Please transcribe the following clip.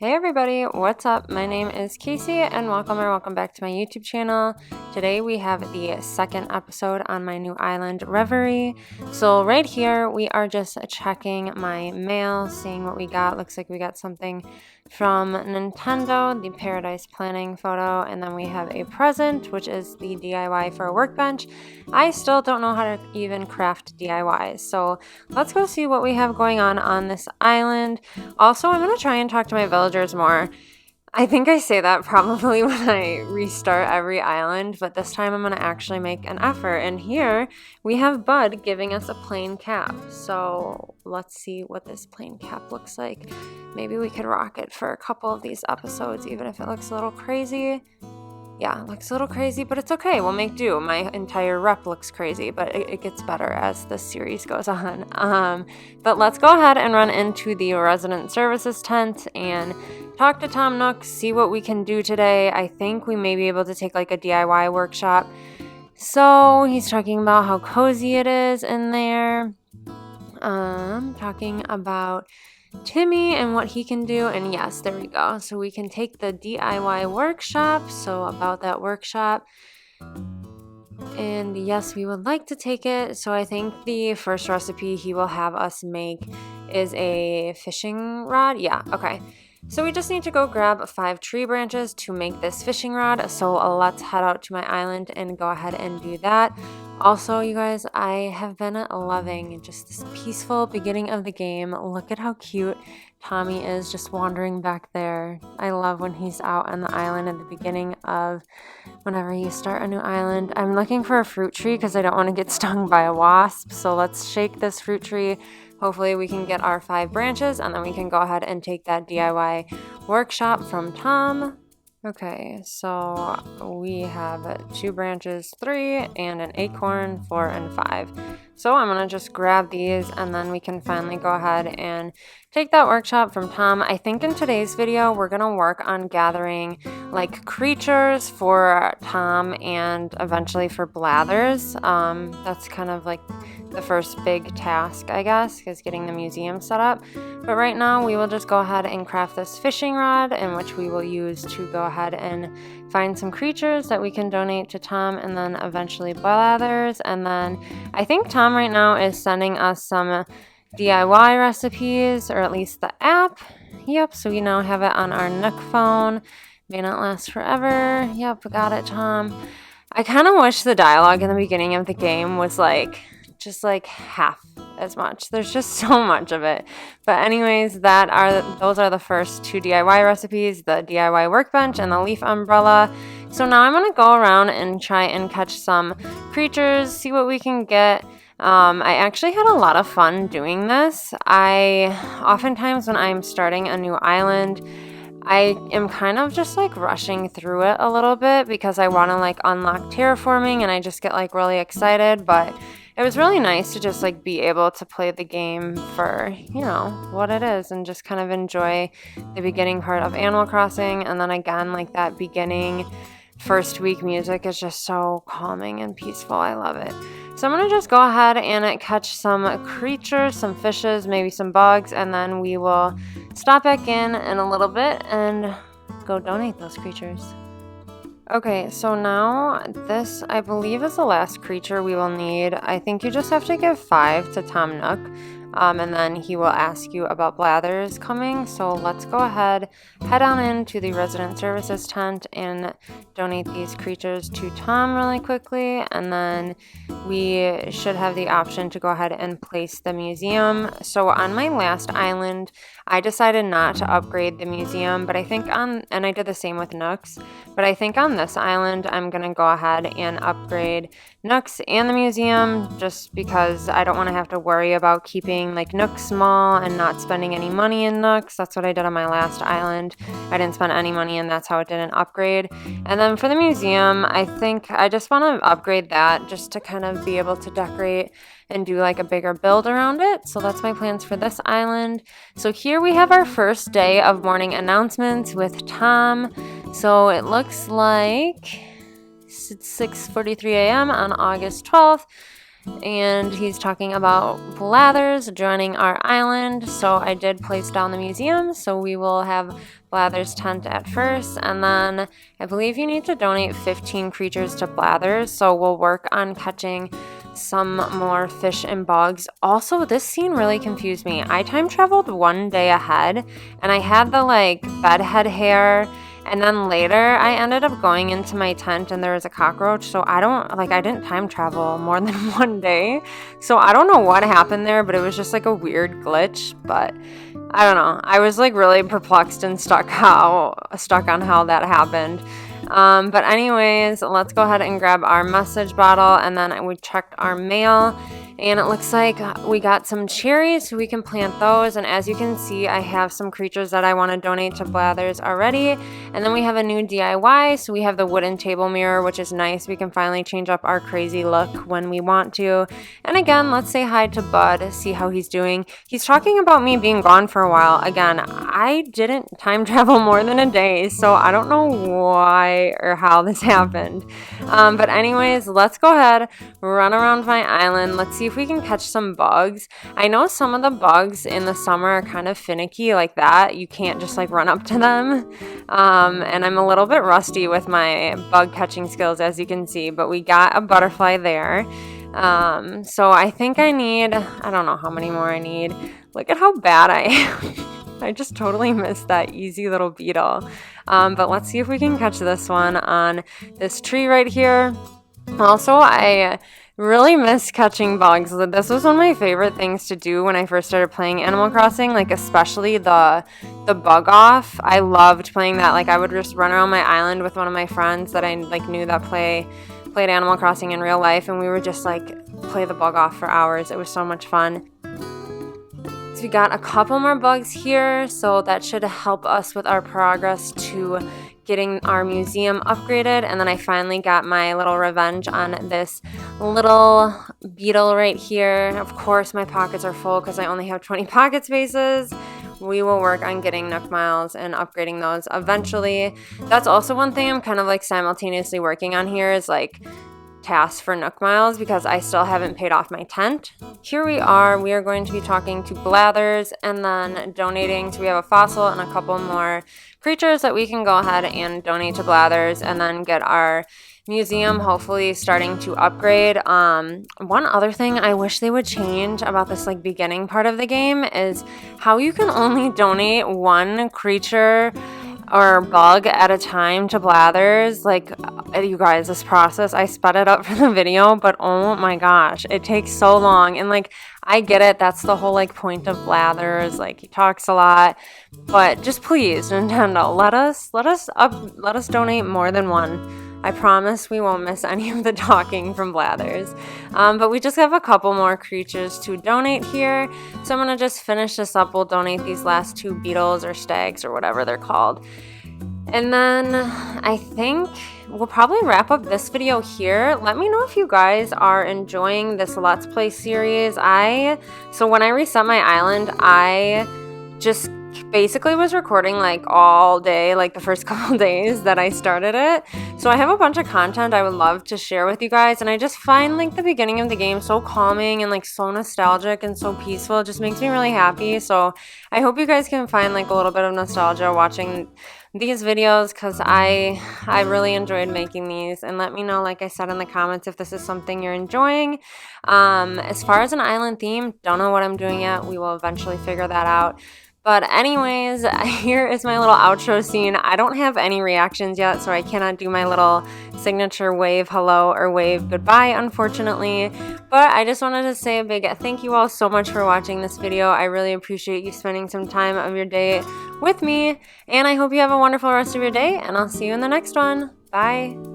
Hey everybody, what's up? My name is Casey and welcome back to my YouTube channel. Today we have the second episode on my new island, Reverie. So right here we are just checking my mail, seeing what we got. Looks like we got something from Nintendo, the Paradise Planning photo, and then we have a present, which is the DIY for a workbench. I still don't know how to even craft DIYs, so let's go see what we have going on this island. Also, I'm going to try and talk to my villagers more. I think I say that probably when I restart every island, but this time I'm going to actually make an effort. And here we have Bud giving us a plain cap. So let's see what this plain cap looks like. Maybe we could rock it for a couple of these episodes, even if it looks a little crazy. Yeah, it looks a little crazy, but it's okay. We'll make do. My entire rep looks crazy, but it gets better as the series goes on. But let's go ahead and run into the resident services tent and talk to Tom Nook, see what we can do today. I think we may be able to take like a DIY workshop. So he's talking about how cozy it is in there. Talking about Timmy and what he can do, and yes, there we go. So we can take the DIY workshop. So about that workshop, and yes, we would like to take it. So I think the first recipe he will have us make is a fishing rod. Yeah, okay. So we just need to go grab 5 tree branches to make this fishing rod. So let's head out to my island and go ahead and do that. Also, you guys, I have been loving just this peaceful beginning of the game. Look at how cute Tommy is just wandering back there. I love when he's out on the island at the beginning of whenever you start a new island. I'm looking for a fruit tree because I don't want to get stung by a wasp. So let's shake this fruit tree. Hopefully we can get our 5 branches and then we can go ahead and take that DIY workshop from Tom. Okay, so we have 2 branches, 3, and an acorn, 4, and 5. So I'm going to just grab these and then we can finally go ahead and take that workshop from Tom. I think in today's video we're going to work on gathering like creatures for Tom and eventually for Blathers. That's kind of like the first big task, I guess, is getting the museum set up. But right now we will just go ahead and craft this fishing rod, in which we will use to go ahead and find some creatures that we can donate to Tom and then eventually Blathers. And then I think Tom right now is sending us some DIY recipes, or at least the app. Yep, so we now have it on our Nook phone. May not last forever. Yep, got it, Tom. I kind of wish the dialogue in the beginning of the game was just like half as much. There's just so much of it. But anyways, those are the first 2 DIY recipes, the DIY workbench and the leaf umbrella. So now I'm going to go around and try and catch some creatures, see what we can get. I actually had a lot of fun doing this. Oftentimes when I'm starting a new island, I am kind of just like rushing through it a little bit because I want to like unlock terraforming and I just get like really excited. But it was really nice to just like be able to play the game for, what it is and just kind of enjoy the beginning part of Animal Crossing. And then again, like that beginning first week music is just so calming and peaceful. I love it. So I'm going to just go ahead and catch some creatures, some fishes, maybe some bugs, and then we will stop back in a little bit and go donate those creatures. Okay, so now this, I believe, is the last creature we will need. I think you just have to give 5 to Tom Nook, and then he will ask you about Blathers coming. So let's go ahead, head on into the resident services tent and donate these creatures to Tom really quickly, and then we should have the option to go ahead and place the museum. So on my last island, I decided not to upgrade the museum, but I think and I did the same with Nooks, but I think on this island, I'm going to go ahead and upgrade Nooks and the museum just because I don't want to have to worry about keeping like Nooks small and not spending any money in Nooks. That's what I did on my last island. I didn't spend any money and that's how it didn't upgrade. And then for the museum, I think I just want to upgrade that just to kind of be able to decorate and do like a bigger build around it. So that's my plans for this island. So here we have our first day of morning announcements with Tom. So it looks like it's 6:43 a.m. on August 12th. and he's talking about Blathers joining our island. So I did place down the museum, so we will have Blathers' tent at first, and then I believe you need to donate 15 creatures to Blathers, so we'll work on catching some more fish and bugs. Also, this scene really confused me. I time traveled one day ahead, and I had the like bedhead hair, and then later I ended up going into my tent and there was a cockroach. So I didn't time travel more than one day. So I don't know what happened there, but it was just like a weird glitch. But I don't know. I was like really perplexed and stuck on how that happened. But anyways, let's go ahead and grab our message bottle, and then we checked our mail, and it looks like we got some cherries, so we can plant those. And as you can see, I have some creatures that I want to donate to Blathers already. And then we have a new DIY, so we have the wooden table mirror, which is nice. We can finally change up our crazy look when we want to. And again, let's say hi to Bud, see how he's doing. He's talking about me being gone for a while. Again, I didn't time travel more than a day, so I don't know why or how this happened. But anyways, let's go ahead, run around my island. Let's see if we can catch some bugs. I know some of the bugs in the summer are kind of finicky like that. You can't just like run up to them. And I'm a little bit rusty with my bug catching skills, as you can see, but we got a butterfly there. So I think I don't know how many more I need. Look at how bad I am. I just totally missed that easy little beetle. But let's see if we can catch this one on this tree right here. Also, I really miss catching bugs. This was one of my favorite things to do when I first started playing Animal Crossing, like especially the bug off. I loved playing that. Like I would just run around my island with one of my friends that I like knew that played Animal Crossing in real life, and we would just like play the bug off for hours. It was so much fun. So we got a couple more bugs here, so that should help us with our progress to getting our museum upgraded. And then I finally got my little revenge on this little beetle right here. Of course, my pockets are full because I only have 20 pocket spaces. We will work on getting Nook Miles and upgrading those eventually. That's also one thing I'm kind of like simultaneously working on here is like tasks for Nook Miles because I still haven't paid off my tent. Here we are going to be talking to Blathers and then donating. So we have a fossil and a couple more creatures that we can go ahead and donate to Blathers and then get our museum hopefully starting to upgrade. One other thing I wish they would change about this like beginning part of the game is how you can only donate one creature or bug at a time to Blathers. Like, you guys, this process, I sped it up for the video, but oh my gosh, it takes so long. And like, I get it, that's the whole like point of Blathers, like he talks a lot, but just please, Nintendo, let us donate more than one. I promise we won't miss any of the talking from Blathers. But we just have a couple more creatures to donate here. So I'm going to just finish this up. We'll donate these last two beetles or stags or whatever they're called. And then I think we'll probably wrap up this video here. Let me know if you guys are enjoying this Let's Play series. So when I reset my island, I just basically was recording like all day, like the first couple days that I started it. So I have a bunch of content I would love to share with you guys, and I just find like the beginning of the game so calming and like so nostalgic and so peaceful. It just makes me really happy. So I hope you guys can find like a little bit of nostalgia watching these videos because I really enjoyed making these. And let me know, like I said in the comments, if this is something you're enjoying. As far as an island theme, don't know what I'm doing yet. We will eventually figure that out. But anyways, here is my little outro scene. I don't have any reactions yet, so I cannot do my little signature wave hello or wave goodbye, unfortunately. But I just wanted to say a big thank you all so much for watching this video. I really appreciate you spending some time of your day with me. And I hope you have a wonderful rest of your day, and I'll see you in the next one. Bye.